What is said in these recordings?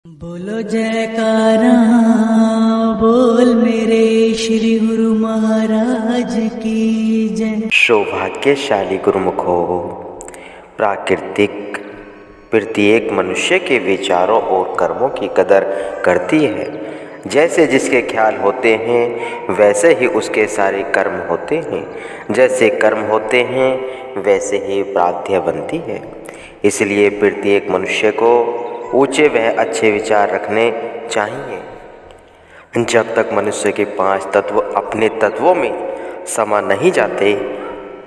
बोलो जयकारा, बोल मेरे श्री गुरु महाराज की जय। सौभाग्यशाली गुरुमुख हो। प्राकृतिक प्रत्येक मनुष्य के विचारों और कर्मों की कदर करती है। जैसे जिसके ख्याल होते हैं वैसे ही उसके सारे कर्म होते हैं। जैसे कर्म होते हैं वैसे ही प्राध्य बनती है। इसलिए प्रत्येक मनुष्य को ऊंचे व अच्छे विचार रखने चाहिए। जब तक मनुष्य के 5 तत्व अपने तत्वों में समा नहीं जाते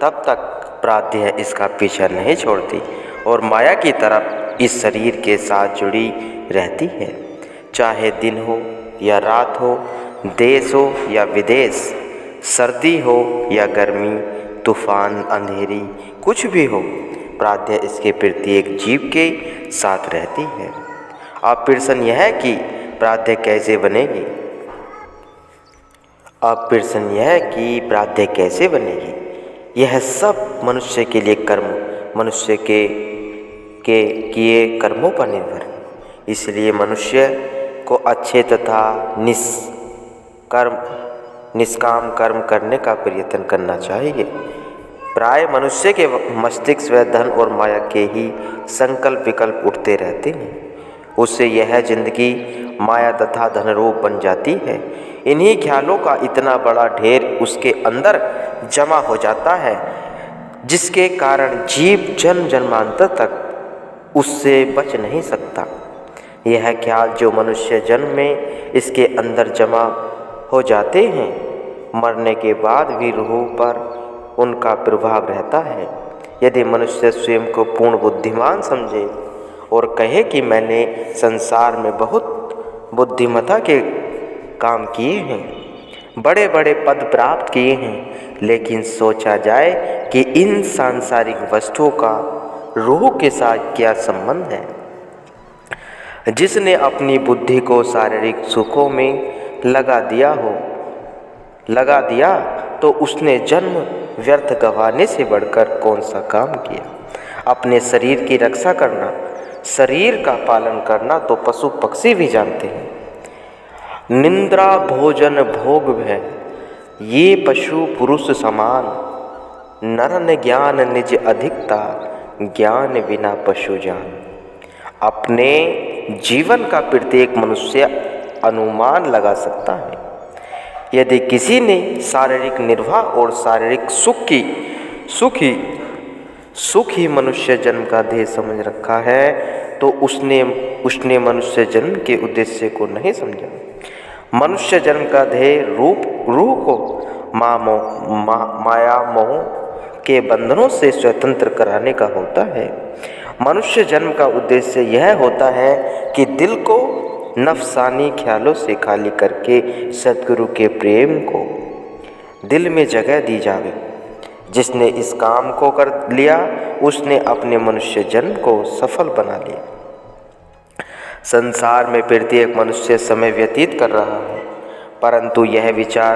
तब तक प्राध्य इसका पीछा नहीं छोड़ती और माया की तरफ इस शरीर के साथ जुड़ी रहती है। चाहे दिन हो या रात हो, देश हो या विदेश, सर्दी हो या गर्मी, तूफान, अंधेरी, कुछ भी हो, प्राध्य इसके प्रत्येक जीव के साथ रहती है। अब प्रश्न यह है कि प्राध्य कैसे बनेगी? अब प्रश्न यह है कि प्राध्य कैसे बनेगी? यह सब मनुष्य के लिए कर्म, मनुष्य के किए कर्मों पर निर्भर है। इसलिए मनुष्य को अच्छे तथा निष्काम कर्म करने का प्रयत्न करना चाहिए। प्राय मनुष्य के मस्तिष्क व धन और माया के ही संकल्प विकल्प उठते रहते हैं। उससे यह जिंदगी माया तथा धन रूप बन जाती है। इन्हीं ख्यालों का इतना बड़ा ढेर उसके अंदर जमा हो जाता है जिसके कारण जीव जन्म जन्मांतर तक उससे बच नहीं सकता। यह ख्याल जो मनुष्य जन्म में इसके अंदर जमा हो जाते हैं, मरने के बाद भी रूह पर उनका प्रभाव रहता है। यदि मनुष्य स्वयं को पूर्ण बुद्धिमान समझे और कहे कि मैंने संसार में बहुत बुद्धिमता के काम किए हैं, बड़े बड़े पद प्राप्त किए हैं, लेकिन सोचा जाए कि इन सांसारिक वस्तुओं का रूह के साथ क्या संबंध है। जिसने अपनी बुद्धि को शारीरिक सुखों में लगा दिया तो उसने जन्म व्यर्थ गंवाने से बढ़कर कौन सा काम किया। अपने शरीर की रक्षा करना, शरीर का पालन करना तो पशु पक्षी भी जानते हैं। निंद्रा भोजन भोग भय, ये पशु पुरुष समान। नरन ज्ञान निज अधिकता, ज्ञान बिना पशु जान। अपने जीवन का प्रत्येक मनुष्य अनुमान लगा सकता है। यदि किसी ने शारीरिक निर्वाह और शारीरिक सुख ही मनुष्य जन्म का ध्येय समझ रखा है तो उसने मनुष्य जन्म के उद्देश्य को नहीं समझा। मनुष्य जन्म का ध्येय रूह को माया मोह के बंधनों से स्वतंत्र कराने का होता है। मनुष्य जन्म का उद्देश्य यह होता है कि दिल को नफसानी ख्यालों से खाली करके सद्गुरु के प्रेम को दिल में जगह दी जावे। जिसने इस काम को कर लिया उसने अपने मनुष्य जन्म को सफल बना लिया। संसार में प्रत्येक मनुष्य समय व्यतीत कर रहा है, परंतु यह विचार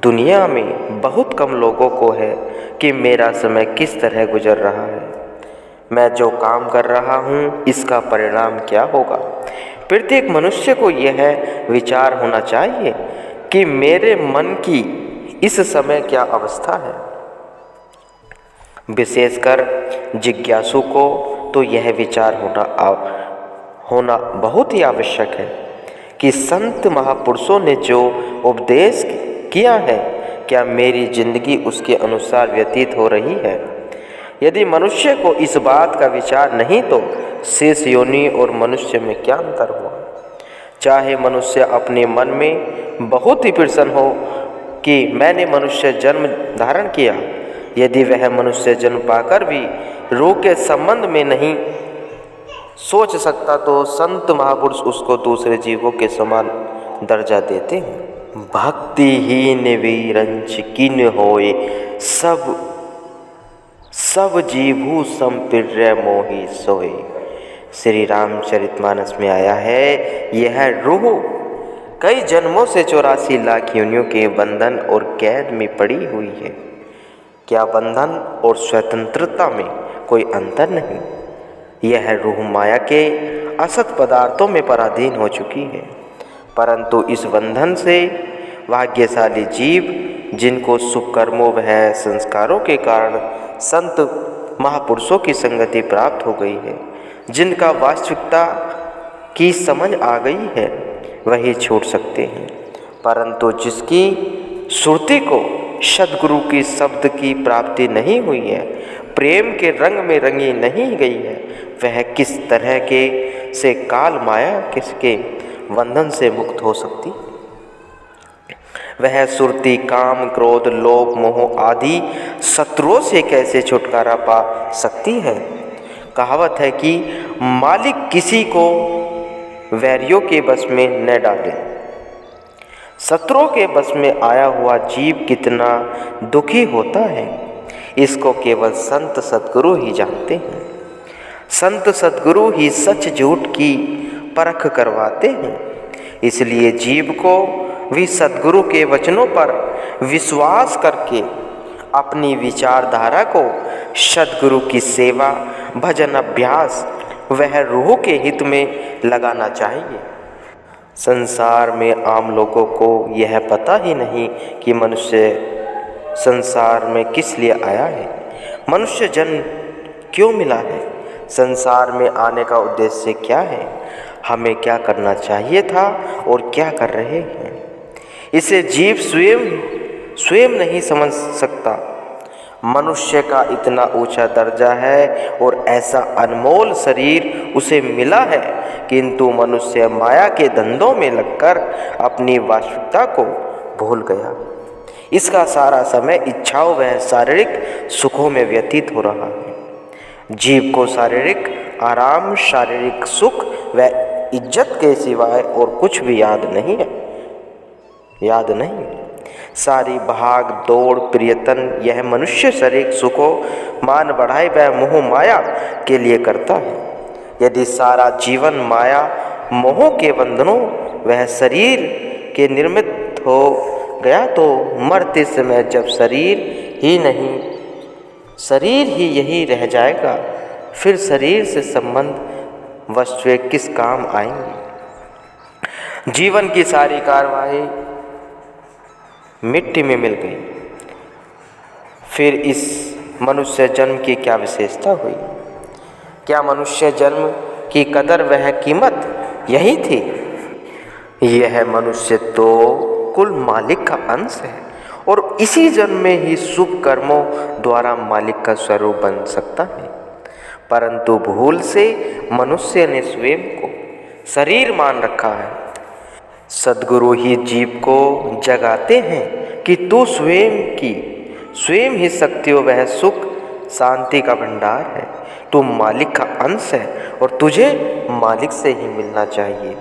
दुनिया में बहुत कम लोगों को है कि मेरा समय किस तरह गुजर रहा है, मैं जो काम कर रहा हूँ इसका परिणाम क्या होगा। प्रत्येक मनुष्य को यह विचार होना चाहिए कि मेरे मन की इस समय क्या अवस्था है। विशेषकर जिज्ञासु को तो यह विचार होना बहुत ही आवश्यक है कि संत महापुरुषों ने जो उपदेश किया है, क्या मेरी जिंदगी उसके अनुसार व्यतीत हो रही है। यदि मनुष्य को इस बात का विचार नहीं तो शेष योनि और मनुष्य में क्या अंतर हुआ। चाहे मनुष्य अपने मन में बहुत ही प्रसन्न हो कि मैंने मनुष्य जन्म धारण किया, यदि वह मनुष्य जन्म पाकर भी रूह के संबंध में नहीं सोच सकता तो संत महापुरुष उसको दूसरे जीवों के समान दर्जा देते हैं। भक्तिहीन वीरंच किन होए, सब जीभू संप्रिय मोहि सोए। श्री रामचरितमानस में आया है, यह रूह कई जन्मों से 84 लाख योनियों के बंधन और कैद में पड़ी हुई है। क्या बंधन और स्वतंत्रता में कोई अंतर नहीं? यह रूह माया के असत पदार्थों में पराधीन हो चुकी है। परंतु इस बंधन से भाग्यशाली जीव, जिनको शुभ कर्मों व संस्कारों के कारण संत महापुरुषों की संगति प्राप्त हो गई है, जिनका वास्तविकता की समझ आ गई है, वही छूट सकते हैं। परंतु जिसकी श्रुति को सद्गुरु की शब्द की प्राप्ति नहीं हुई है, प्रेम के रंग में रंगी नहीं गई है, वह किस तरह के से काल माया किसके बंधन से मुक्त हो सकती? वह सुरती काम, क्रोध, लोभ, मोह आदि शत्रुओं से कैसे छुटकारा पा सकती है? कहावत है कि मालिक किसी को वैरियों के बस में न डाले। शत्रुओं के बस में आया हुआ जीव कितना दुखी होता है, इसको केवल संत सद्गुरु ही जानते हैं। संत सद्गुरु ही सच झूठ की परख करवाते हैं। इसलिए जीव को भी सद्गुरु के वचनों पर विश्वास करके अपनी विचारधारा को सद्गुरु की सेवा, भजन, अभ्यास वह रूह के हित में लगाना चाहिए। संसार में आम लोगों को यह पता ही नहीं कि मनुष्य संसार में किस लिए आया है, मनुष्य जन्म क्यों मिला है, संसार में आने का उद्देश्य क्या है, हमें क्या करना चाहिए था और क्या कर रहे हैं। इसे जीव स्वयं नहीं समझ सकता। मनुष्य का इतना ऊंचा दर्जा है और ऐसा अनमोल शरीर उसे मिला है, किंतु मनुष्य माया के धंधों में लगकर अपनी वास्तविकता को भूल गया। इसका सारा समय इच्छाओं व शारीरिक सुखों में व्यतीत हो रहा है। जीव को शारीरिक आराम, शारीरिक सुख व इज्जत के सिवाय और कुछ भी याद नहीं। सारी भाग दौड़, प्रियतन यह मनुष्य शरीर सुखों, मान बढ़ाई व मोह माया के लिए करता है। यदि सारा जीवन माया मोह के बंधनों वह शरीर के निर्मित हो गया, तो मरते समय जब शरीर ही यही रह जाएगा, फिर शरीर से संबंध वस्तुएं किस काम आएंगी? जीवन की सारी कार्यवाही मिट्टी में मिल गई। फिर इस मनुष्य जन्म की क्या विशेषता हुई? क्या मनुष्य जन्म की कदर वह कीमत यही थी? यह मनुष्य तो कुल मालिक का अंश है और इसी जन्म में ही शुभ कर्मों द्वारा मालिक का स्वरूप बन सकता है। परंतु भूल से मनुष्य ने स्वयं को शरीर मान रखा है। सद्गुरु ही जीव को जगाते हैं कि तू स्वयं ही शक्तियों वह सुख शांति का भंडार है। तू मालिक का अंश है और तुझे मालिक से ही मिलना चाहिए।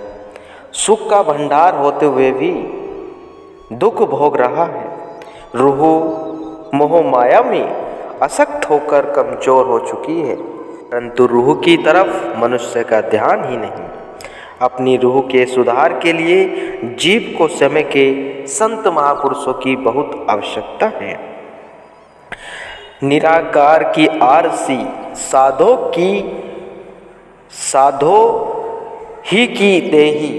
सुख का भंडार होते हुए भी दुख भोग रहा है। रूह मोह माया में आसक्त होकर कमजोर हो चुकी है, परंतु रूह की तरफ मनुष्य का ध्यान ही नहीं। अपनी रूह के सुधार के लिए जीव को समय के संत महापुरुषों की बहुत आवश्यकता है। निराकार की आरसी साधो ही की देही,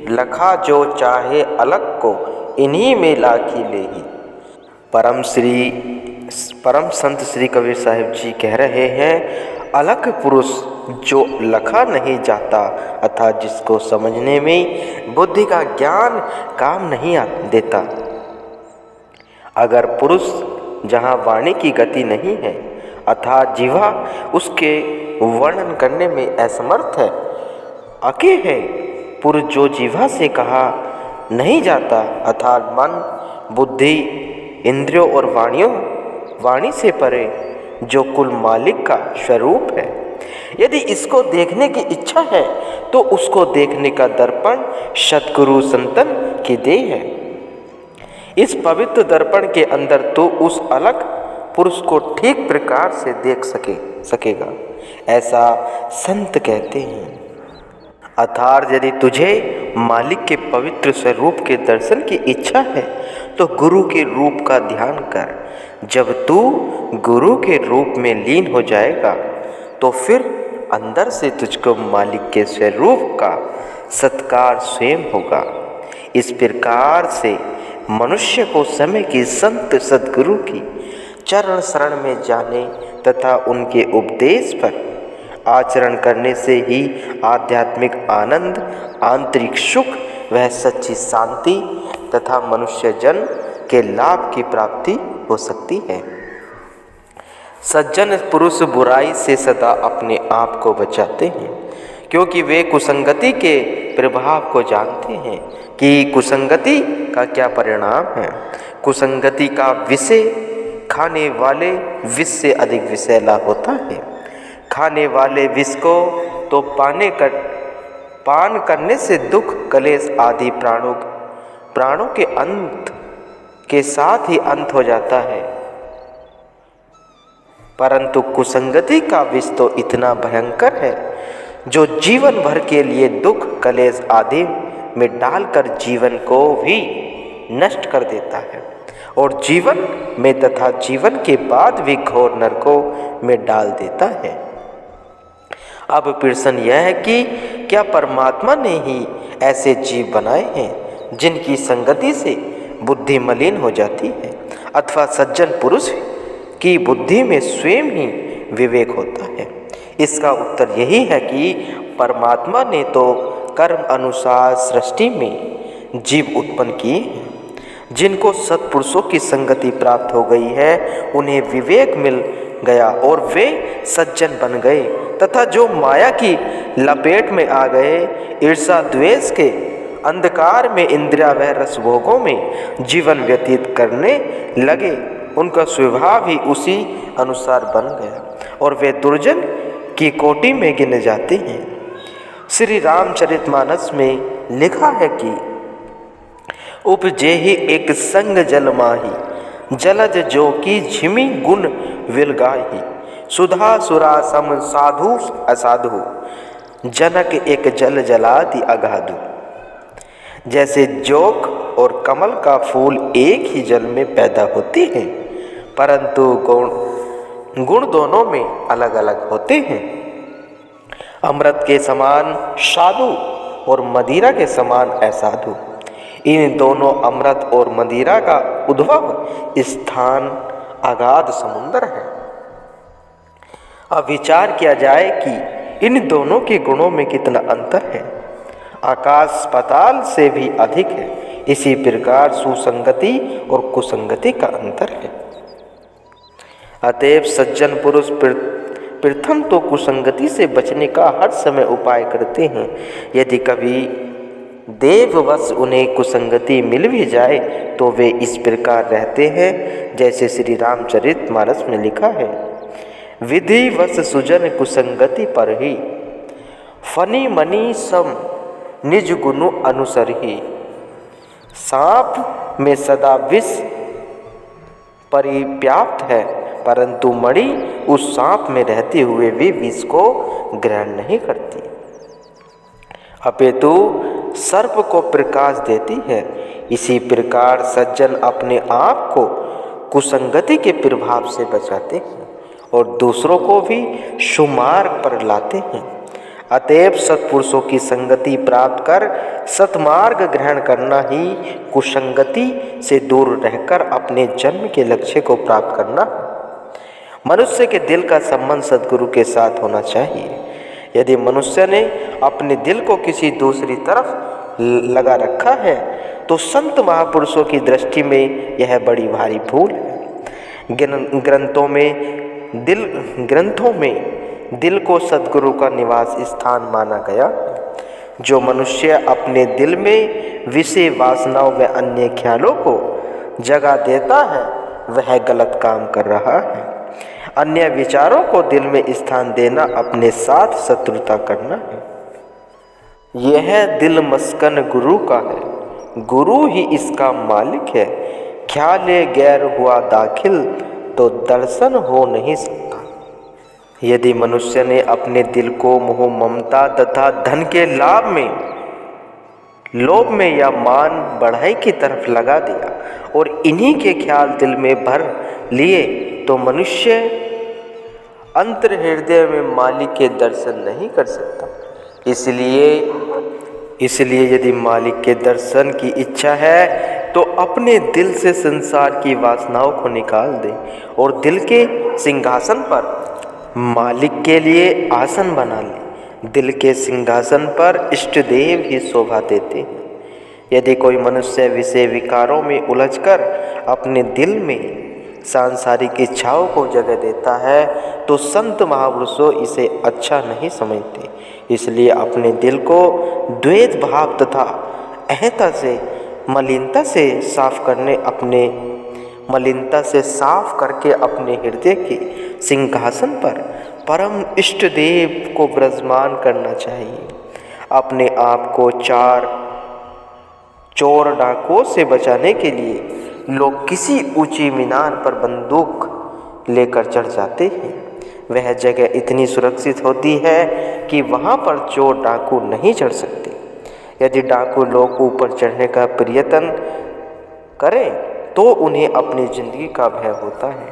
लखा जो चाहे अलग को इन्हीं में लाखी लेही। परम संत श्री कबीर साहिब जी कह रहे हैं, अलग पुरुष जो लखा नहीं जाता, अर्थात जिसको समझने में बुद्धि का ज्ञान काम नहीं देता। अगर पुरुष जहाँ वाणी की गति नहीं है, अर्थात जीवा उसके वर्णन करने में असमर्थ है, अके है। पुरुष जो जीवा से कहा नहीं जाता, अर्थात मन, बुद्धि, इंद्रियों और वाणी से परे, जो कुल मालिक का स्वरूप है। यदि इसको देखने की इच्छा है तो उसको देखने का दर्पण सद्गुरु संतन की देह है। इस पवित्र दर्पण के अंदर तो उस अलग पुरुष को ठीक प्रकार से देख सकेगा, ऐसा संत कहते हैं। अर्थात यदि तुझे मालिक के पवित्र स्वरूप के दर्शन की इच्छा है तो गुरु के रूप का ध्यान कर। जब तू गुरु के रूप में लीन हो जाएगा तो फिर अंदर से तुझको मालिक के स्वरूप का सत्कार स्वयं होगा। इस प्रकार से मनुष्य को समय की संत सद्गुरु की चरण शरण में जाने तथा उनके उपदेश पर आचरण करने से ही आध्यात्मिक आनंद, आंतरिक सुख वह सच्ची शांति तथा मनुष्य जन के लाभ की प्राप्ति हो सकती है। सज्जन पुरुष बुराई से सदा अपने आप को बचाते हैं, क्योंकि वे कुसंगति के प्रभाव को जानते हैं कि कुसंगति का क्या परिणाम है। कुसंगति का विषय खाने वाले विष से अधिक विषैला होता है। खाने वाले विष को तो पान करने से दुख, कलेश आदि प्राणों के अंत के साथ ही अंत हो जाता है, परंतु कुसंगति का विष तो इतना भयंकर है जो जीवन भर के लिए दुख, कलेश आदि में डालकर जीवन को भी नष्ट कर देता है और जीवन में तथा जीवन के बाद भी घोर नरकों में डाल देता है। अब प्रश्न यह है कि क्या परमात्मा ने ही ऐसे जीव बनाए हैं जिनकी संगति से बुद्धि मलिन हो जाती है, अथवा सज्जन पुरुष की बुद्धि में स्वयं ही विवेक होता है? इसका उत्तर यही है कि परमात्मा ने तो कर्म अनुसार सृष्टि में जीव उत्पन्न किए हैं। जिनको सत्पुरुषों की संगति प्राप्त हो गई है उन्हें विवेक मिल गया और वे सज्जन बन गए, तथा जो माया की लपेट में आ गए, ईर्षा द्वेष के अंधकार में इंद्रिया व रसभोगों में जीवन व्यतीत करने लगे, उनका स्वभाव ही उसी अनुसार बन गया और वे दुर्जन की कोटि में गिने जाते हैं। श्री रामचरितमानस में लिखा है कि उपजे ही एक संग जल माही, जलज जो की झिमी गुण विलगाही, सुधा सुरा सम साधु असाधु, जनक एक जल जलादि अगाधु। जैसे जोक और कमल का फूल एक ही जल में पैदा होते हैं, परंतु गुण दोनों में अलग अलग होते हैं। अमृत के समान साधु और मदिरा के समान असाधु। इन दोनों अमृत और मदिरा का उद्भव स्थान अगाध समुद्र है। अब विचार किया जाए कि इन दोनों के गुणों में कितना अंतर है। आकाश पाताल से भी अधिक है। इसी प्रकार सुसंगति और कुसंगति का अंतर है। अतएव सज्जन पुरुष प्रथम तो कुसंगति से बचने का हर समय उपाय करते हैं। यदि कभी देववश उन्हें कुसंगति मिल भी जाए तो वे इस प्रकार रहते हैं जैसे श्री रामचरितमानस में लिखा है, विधिवश सुजन कुसंगति पर ही, फनी मनी सम निज गुनु अनुसरही। सांप में सदा विष परिव्याप्त है, परंतु मणि उस सांप में रहते हुए भी विष को ग्रहण नहीं करती, अपितु सर्प को प्रकाश देती है। इसी प्रकार सज्जन अपने आप को कुसंगति के प्रभाव से बचाते हैं और दूसरों को भी सुमार्ग पर लाते हैं। अतएव सत्पुरुषों की संगति प्राप्त कर सत्मार्ग ग्रहण करना ही कुसंगति से दूर रहकर अपने जन्म के लक्ष्य को प्राप्त करना है। मनुष्य के दिल का संबंध सद्गुरु के साथ होना चाहिए। यदि मनुष्य ने अपने दिल को किसी दूसरी तरफ लगा रखा है तो संत महापुरुषों की दृष्टि में यह बड़ी भारी भूल है। ग्रंथों में दिल को सद्गुरु का निवास स्थान माना गया। जो मनुष्य अपने दिल में विषय वासनाओं व अन्य ख्यालों को जगह देता है वह गलत काम कर रहा है। अन्य विचारों को दिल में स्थान देना अपने साथ शत्रुता करना है। यह दिल मस्कन गुरु का है, गुरु ही इसका मालिक है। ख्याले गैर हुआ दाखिल तो दर्शन हो नहीं सकता। यदि मनुष्य ने अपने दिल को मोह, ममता तथा धन के लोभ में या मान बढ़ाई की तरफ लगा दिया और इन्हीं के ख्याल दिल में भर लिए तो मनुष्य अंतर हृदय में मालिक के दर्शन नहीं कर सकता। इसलिए यदि मालिक के दर्शन की इच्छा है तो अपने दिल से संसार की वासनाओं को निकाल दे और दिल के सिंहासन पर मालिक के लिए आसन बना ले। दिल के सिंहासन पर इष्ट देव ही शोभा देते हैं। यदि कोई मनुष्य विषय विकारों में उलझकर अपने दिल में सांसारिक इच्छाओं को जगह देता है तो संत महापुरुषों इसे अच्छा नहीं समझते। इसलिए अपने दिल को द्वैत भाव तथा अहंता से मलिनता से साफ करके अपने हृदय के सिंहासन पर परम इष्ट देव को विराजमान करना चाहिए। अपने आप को चोर डाकुओं से बचाने के लिए लोग किसी ऊंची मीनार पर बंदूक लेकर चढ़ जाते हैं। वह जगह इतनी सुरक्षित होती है कि वहां पर चोर डाकू नहीं चढ़ सकते। यदि डाकू लोग ऊपर चढ़ने का प्रयत्न करें तो उन्हें अपनी जिंदगी का भय होता है।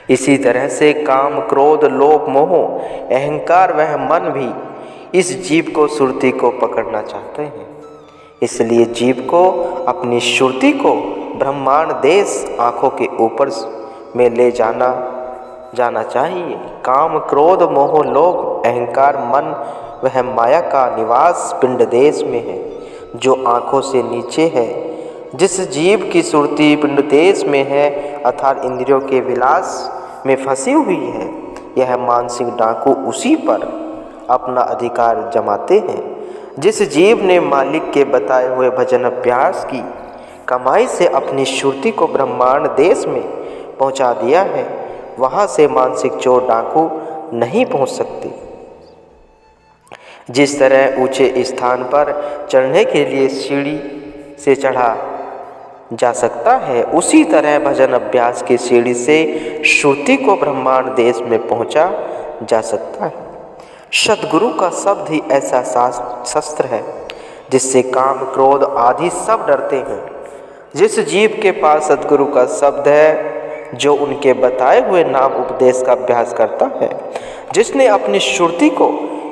इसी तरह से काम, क्रोध, लोभ, मोह, अहंकार वह मन भी इस जीव को सुरती को पकड़ना चाहते हैं। इसलिए जीव को अपनी सुरती को ब्रह्मांड देश आँखों के ऊपर में ले जाना चाहिए। काम, क्रोध, मोह, लोभ, अहंकार मन वह माया का निवास पिंड देश में है जो आँखों से नीचे है। जिस जीव की सुरती पिंड देश में है अर्थात इंद्रियों के विलास में फंसी हुई है, यह मानसिक डाकू उसी पर अपना अधिकार जमाते हैं। जिस जीव ने मालिक के बताए हुए भजन अभ्यास की कमाई से अपनी सुरती को ब्रह्मांड देश में पहुंचा दिया है, वहां से मानसिक चोर डाकू नहीं पहुंच सकते। जिस तरह ऊंचे स्थान पर चढ़ने के लिए सीढ़ी से चढ़ा जा सकता है, उसी तरह भजन अभ्यास की सीढ़ी से श्रुति को ब्रह्मांड देश में पहुंचा जा सकता है। सद्गुरु का शब्द ही ऐसा शस्त्र है जिससे काम, क्रोध आदि सब डरते हैं। जिस जीव के पास सद्गुरु का शब्द है, जो उनके बताए हुए नाम उपदेश का अभ्यास करता है, जिसने अपनी श्रुति को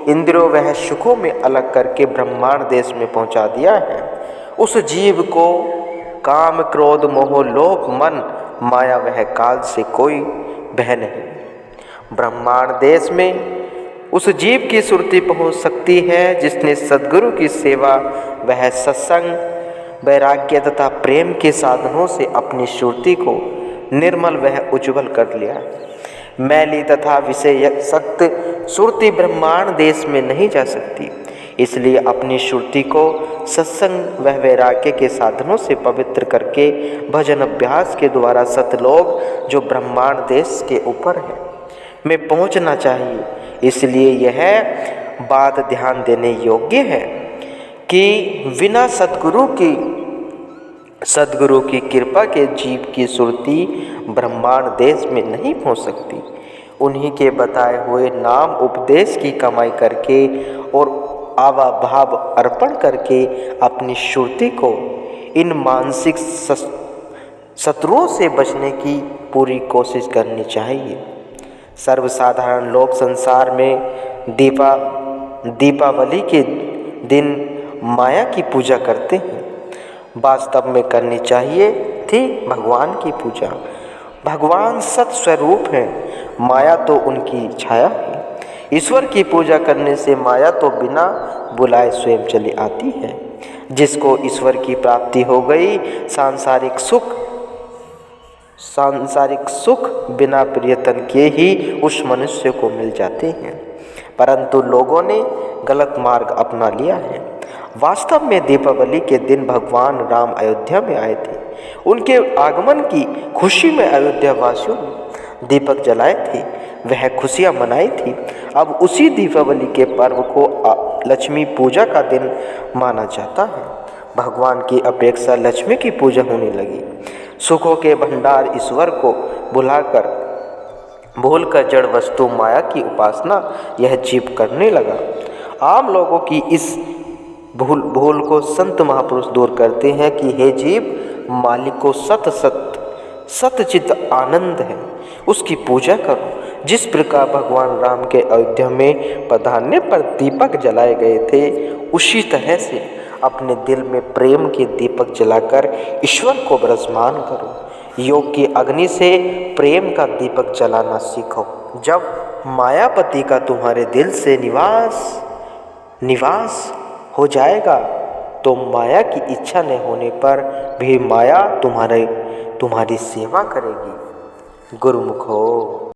इंद्रियों वह सुखों में अलग करके ब्रह्मांड देश में पहुंचा दिया है, उस जीव को काम, क्रोध, मोह, लोभ, मन, माया वह काल से कोई भय नहीं। ब्रह्मांड देश में उस जीव की सुरती पहुंच सकती है जिसने सद्गुरु की सेवा वह सत्संग, वैराग्य तथा प्रेम के साधनों से अपनी सुरती को निर्मल वह उज्ज्वल कर लिया। मैली तथा विषय सक्त सुरती ब्रह्मांड देश में नहीं जा सकती। इसलिए अपनी सुरती को सत्संग व वैराग्य के साधनों से पवित्र करके भजन अभ्यास के द्वारा सतलोक जो ब्रह्मांड देश के ऊपर है में पहुंचना चाहिए। इसलिए यह बात ध्यान देने योग्य है कि बिना सद्गुरु की कृपा के जीव की सुरती ब्रह्मांड देश में नहीं पहुंच सकती। उन्हीं के बताए हुए नाम उपदेश की कमाई करके और आवा भाव अर्पण करके अपनी सुरती को इन मानसिक शत्रुओं से बचने की पूरी कोशिश करनी चाहिए। सर्वसाधारण लोग संसार में दीपावली के दिन माया की पूजा करते हैं। वास्तव में करनी चाहिए थी भगवान की पूजा। भगवान सत स्वरूप हैं, माया तो उनकी छाया है। ईश्वर की पूजा करने से माया तो बिना बुलाए स्वयं चली आती है। जिसको ईश्वर की प्राप्ति हो गई, सांसारिक सुख बिना प्रयत्न किए ही उस मनुष्य को मिल जाते हैं। परंतु लोगों ने गलत मार्ग अपना लिया है। वास्तव में दीपावली के दिन भगवान राम अयोध्या में आए थे। उनके आगमन की खुशी में अयोध्या वासियों ने दीपक जलाए थे, वह खुशियां मनाई थी। अब उसी दीपावली के पर्व को लक्ष्मी पूजा का दिन माना जाता है। भगवान की अपेक्षा लक्ष्मी की पूजा होने लगी। सुखों के भंडार ईश्वर को भूलकर जड़ वस्तु माया की उपासना यह जीव करने लगा। आम लोगों की इस भूल को संत महापुरुष दूर करते हैं कि हे जीव, मालिक को सत सतचित आनंद है, उसकी पूजा करो। जिस प्रकार भगवान राम के अयोध्या में पधारने पर दीपक जलाए गए थे, उसी तरह से अपने दिल में प्रेम के दीपक जलाकर ईश्वर को विराजमान करो। योग की अग्नि से प्रेम का दीपक जलाना सीखो। जब मायापति का तुम्हारे दिल से निवास हो जाएगा तो माया की इच्छा न होने पर भी माया तुम्हारी सेवा करेगी। गुरुमुख हो।